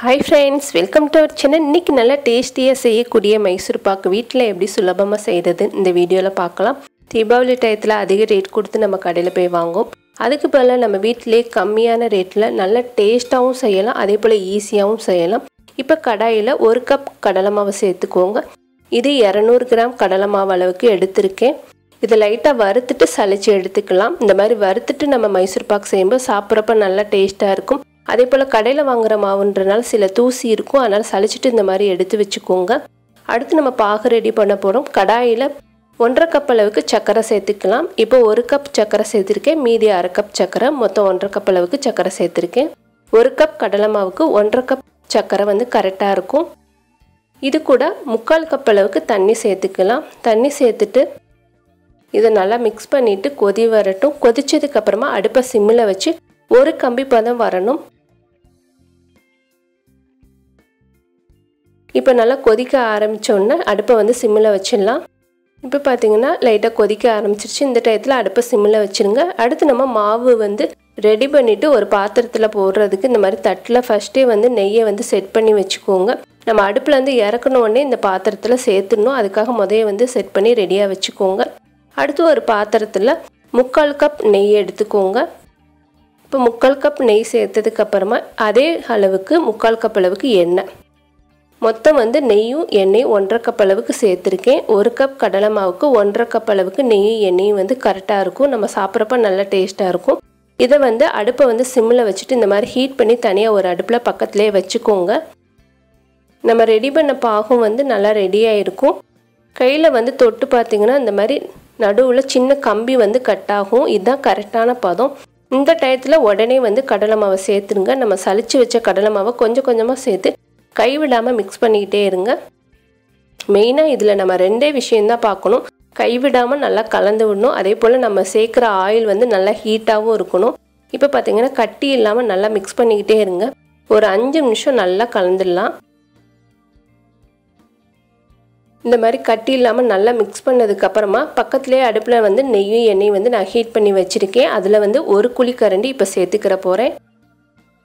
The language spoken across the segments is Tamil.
Hi friends, welcome to our channel. இன்னைக்கு நல்ல டேஸ்டியா செய்யக்கூடிய மைசூர் பாக்கு வீட்ல எப்படி சுலபமா செய்யறது இந்த வீடியோல பார்க்கலாம். தீபாவளி டயத்துல அதிக ரேட் கொடுத்து நம்ம கடையில போய் வாங்குவோம். அதுக்கு பதிலா நம்ம வீட்லயே கம்மியான ரேட்ல நல்ல டேஸ்டாவும் செய்யலாம், அதே போல ஈஸியாவும் செய்யலாம். இப்போ கடாயில 1 கப் கடலை மாவு சேர்த்துக்கோங்க. இது 200 கிராம் கடலை மாவு அளவுக்கு எடுத்துர்க்கேன். இத லைட்டா வறுத்துட்டு சலிச்சு எடுத்துக்கலாம். இந்த மாதிரி வறுத்துட்டு நம்ம மைசூர் பாக்கு செய்யும்போது சாப்பிறப்ப நல்ல டேஸ்டா இருக்கும். அதே போல கடையில வாங்குற மாவுன்றனால சில தூசி இருக்கும், அதனால சலிச்சிட்டு இந்த மாதிரி எடுத்து வச்சுக்கோங்க. அடுத்து நம்ம பாகு ரெடி பண்ண போறோம். கடாயில 1.5 கப் அளவுக்கு சக்கரை சேர்த்துக்கலாம். இப்போ 1 கப் சக்கரை சேர்த்திருக்கேன், மீதி 1/2 கப் சக்கரை, மொத்தம் 1.5 கப் அளவுக்கு சக்கரை சேர்த்திருக்கேன். 1 கப் கடலை மாவுக்கு 1.5 கப் சக்கரை வந்து கரெக்டா இருக்கும். இது கூட 3/4 கப் அளவுக்கு தண்ணி சேர்த்துக்கலாம். தண்ணி சேர்த்துட்டு இதை நல்லா மிக்ஸ் பண்ணிட்டு கொதி வரட்டும். கொதிச்சதுக்கு அப்புறமா அடுப்பை சிம்மில் வச்சு ஒரு கம்பி பதம் வரணும். இப்போ நல்லா கொதிக்க ஆரம்பிச்சோன்னா அடுப்பை வந்து சிம்மில் வச்சிடலாம். இப்போ பார்த்தீங்கன்னா லைட்டாக கொதிக்க ஆரம்பிச்சிருச்சு. இந்த டயத்தில் அடுப்பை சிம்மில் வச்சுருங்க. அடுத்து நம்ம மாவு வந்து ரெடி பண்ணிவிட்டு ஒரு பாத்திரத்தில் போடுறதுக்கு இந்த மாதிரி தட்டில் ஃபஸ்ட்டே வந்து நெய்யை வந்து செட் பண்ணி வச்சுக்கோங்க. நம்ம அடுப்பில் வந்து இறக்கணுன்னே இந்த பாத்திரத்தில் சேர்த்துடணும். அதுக்காக முதல்ல வந்து செட் பண்ணி ரெடியாக வச்சுக்கோங்க. அடுத்து ஒரு பாத்திரத்தில் 3/4 கப் நெய் எடுத்துக்கோங்க. இப்போ 3/4 கப் நெய் சேர்த்ததுக்கு அப்புறமா அதே அளவுக்கு 3/4 கப் அளவுக்கு எண்ணெய், மொத்தம் வந்து நெய்யும் எண்ணெயும் 1.5 கப் அளவுக்கு சேர்த்துருக்கேன். 1 கப் கடலை மாவுக்கு 1.5 கப் அளவுக்கு நெய்யும் எண்ணெயும் வந்து கரெக்டாக இருக்கும். நம்ம சாப்பிட்றப்ப நல்ல டேஸ்ட்டாக இருக்கும். இதை வந்து அடுப்பை வந்து சிம்மில் வச்சுட்டு இந்த மாதிரி ஹீட் பண்ணி தனியாக ஒரு அடுப்பில் பக்கத்துலேயே வச்சுக்கோங்க. நம்ம ரெடி பண்ண பாகும் வந்து நல்லா ரெடியாக இருக்கும். கையில் வந்து தொட்டு பார்த்திங்கன்னா இந்த மாதிரி நடுவில் சின்ன கம்பி வந்து கட் ஆகும். இதுதான் கரெக்டான பதம். இந்த டயத்தில் உடனே வந்து கடலை மாவை சேர்த்துருங்க. நம்ம சலிச்சு வச்ச கடலை மாவை கொஞ்சம் கொஞ்சமாக சேர்த்து கைவிடாமல் மிக்ஸ் பண்ணிக்கிட்டே இருங்க. மெயினாக இதில் நம்ம 2 விஷயந்தான் பார்க்கணும். கைவிடாமல் நல்லா கலந்து விடணும். அதே போல் நம்ம சேர்க்குற ஆயில் வந்து நல்லா ஹீட்டாகவும் இருக்கணும். இப்போ பார்த்தீங்கன்னா கட்டி இல்லாமல் நல்லா மிக்ஸ் பண்ணிக்கிட்டே இருங்க. ஒரு 5 நிமிஷம் நல்லா கலந்துடலாம். இந்த மாதிரி கட்டி இல்லாமல் நல்லா மிக்ஸ் பண்ணதுக்கப்புறமா பக்கத்துலேயே அடுப்பில் வந்து நெய்யும் எண்ணெயும் வந்து நான் ஹீட் பண்ணி வச்சுருக்கேன். அதில் வந்து 1 குழிக்கரண்டி இப்போ சேர்த்துக்கிற போகிறேன்.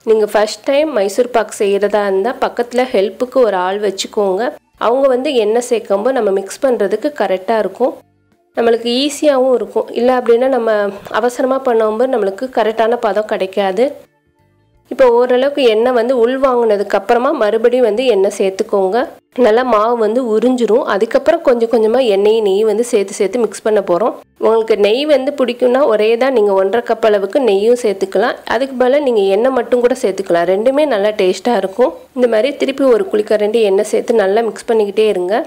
நீங்கள் ஃபஸ்ட் டைம் மைசூர் பாக் செய்கிறதா இருந்தால் பக்கத்தில் ஹெல்ப்புக்கு ஒரு ஆள் வச்சுக்கோங்க. அவங்க வந்து எண்ணெய் சேர்க்கும்போது நம்ம மிக்ஸ் பண்ணுறதுக்கு கரெக்டாக இருக்கும், நம்மளுக்கு ஈஸியாகவும் இருக்கும். இல்லை அப்படின்னா நம்ம அவசரமாக பண்ணும்போது நம்மளுக்கு கரெக்டான பதம் கிடைக்காது. இப்போ ஓரளவுக்கு எண்ணெய் வந்து உள் வாங்கினதுக்கப்புறமா மறுபடியும் வந்து எண்ணெய் சேர்த்துக்கோங்க. நல்லா மாவு வந்து உறிஞ்சிரும். அதுக்கப்புறம் கொஞ்சம் கொஞ்சமாக எண்ணெயும் நெய் வந்து சேர்த்து மிக்ஸ் பண்ண போகிறோம். உங்களுக்கு நெய் வந்து பிடிக்கும்னா ஒரே தான் நீங்கள் 1.5 கப் அளவுக்கு நெய்யும் சேர்த்துக்கலாம். அதுக்கு பதிலாக நீங்கள் எண்ணெய் மட்டும் கூட சேர்த்துக்கலாம். ரெண்டுமே நல்லா டேஸ்ட்டாக இருக்கும். இந்த மாதிரி திருப்பி 1 குழிக்கரண்டி எண்ணெய் சேர்த்து நல்லா மிக்ஸ் பண்ணிக்கிட்டே இருங்க.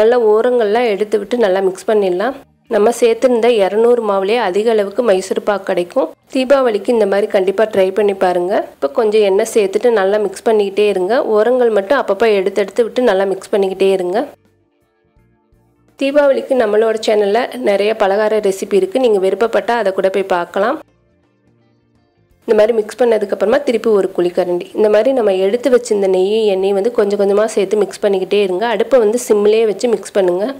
நல்லா ஓரங்கள்லாம் எடுத்து விட்டு நல்லா மிக்ஸ் பண்ணிடலாம். நம்ம சேர்த்துருந்த 200 மாவுலேயே அதிக அளவுக்கு மைசூர் பாக் கிடைக்கும். தீபாவளிக்கு இந்த மாதிரி கண்டிப்பாக ட்ரை பண்ணி பாருங்கள். இப்போ கொஞ்சம் எண்ணெய் சேர்த்துட்டு நல்லா மிக்ஸ் பண்ணிக்கிட்டே இருங்க. ஓரங்கள் மட்டும் அப்பப்போ எடுத்து விட்டு நல்லா மிக்ஸ் பண்ணிக்கிட்டே இருங்க. தீபாவளிக்கு நம்மளோட சேனலில் நிறைய பலகார ரெசிபி இருக்குது. நீங்கள் விருப்பப்பட்டால் அதை கூட போய் பார்க்கலாம். இந்த மாதிரி மிக்ஸ் பண்ணதுக்கப்புறமா திருப்பி 1 குழிக்கரண்டி இந்த மாதிரி நம்ம எடுத்து வச்சிருந்த நெய்யும் எண்ணெயும் வந்து கொஞ்சம் கொஞ்சமாக சேர்த்து மிக்ஸ் பண்ணிக்கிட்டே இருங்க. அடுப்பை வந்து சிம்மிலே வச்சு மிக்ஸ் பண்ணுங்கள்.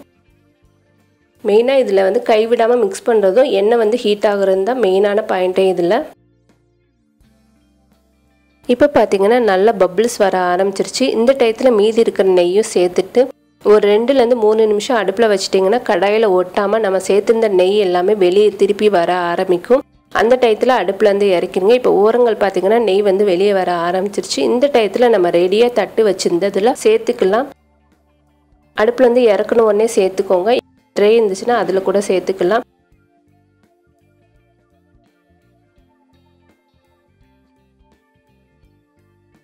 மெயினாக இதில் வந்து கைவிடாமல் மிக்ஸ் பண்ணுறதும் எண்ணெய் வந்து ஹீட் ஆகுறது தான் மெயினான பாயிண்ட்டே இதில். இப்போ பார்த்தீங்கன்னா நல்லா பபிள்ஸ் வர ஆரம்பிச்சிருச்சு. இந்த டயத்தில் மீதி இருக்கிற நெய்யும் சேர்த்துட்டு ஒரு 2-3 நிமிஷம் அடுப்பில் வச்சிட்டிங்கன்னா கடாயில் ஒட்டாமல் நம்ம சேர்த்துருந்த நெய் எல்லாமே வெளியே திருப்பி வர ஆரம்பிக்கும். அந்த டயத்தில் அடுப்புலேருந்து இறக்கிடுங்க. இப்போ ஓரங்கள் பார்த்தீங்கன்னா நெய் வந்து வெளியே வர ஆரம்பிச்சிருச்சு. இந்த டயத்தில் நம்ம ரெடியாக தட்டு வச்சுருந்ததில் சேர்த்துக்கலாம். அடுப்புலேருந்து இறக்கணும் உடனே சேர்த்துக்கோங்க. ட்ரே இருந்துச்சுன்னா அதில் கூட சேர்த்துக்கலாம்.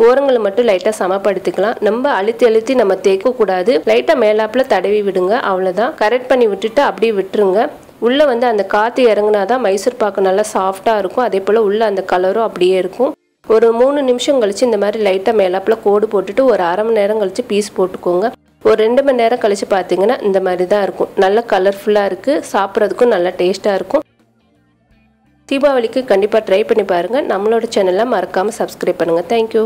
ஓரங்களை மட்டும் லைட்டாக சமப்படுத்திக்கலாம். நம்ம அழுத்தி நம்ம தேய்க்கக்கூடாது. லைட்டாக மேலாப்பில் தடவி விடுங்க. அவ்வளோதான். கரெக்ட் பண்ணி விட்டுட்டு அப்படியே விட்டுருங்க. உள்ளே வந்து அந்த காற்று இறங்குனா தான் மைசூர் பாக்கு நல்லா சாஃப்டாக இருக்கும். அதே போல் உள்ளே அந்த கலரும் அப்படியே இருக்கும். ஒரு 3 நிமிஷம் கழித்து இந்த மாதிரி லைட்டாக மேலாப்பில் கோடு போட்டுட்டு ஒரு 1/2 மணி நேரம் கழித்து பீஸ் போட்டுக்கோங்க. ஒரு 2 மணி நேரம் கழித்து பார்த்தீங்கன்னா இந்த மாதிரி தான் இருக்கும். நல்லா கலர்ஃபுல்லாக இருக்குது. சாப்பிட்றதுக்கும் நல்லா டேஸ்ட்டாக இருக்கும். தீபாவளிக்கு கண்டிப்பாக ட்ரை பண்ணி பாருங்கள். நம்மளோட சேனலை மறக்காமல் சப்ஸ்கிரைப் பண்ணுங்கள். தேங்க்யூ.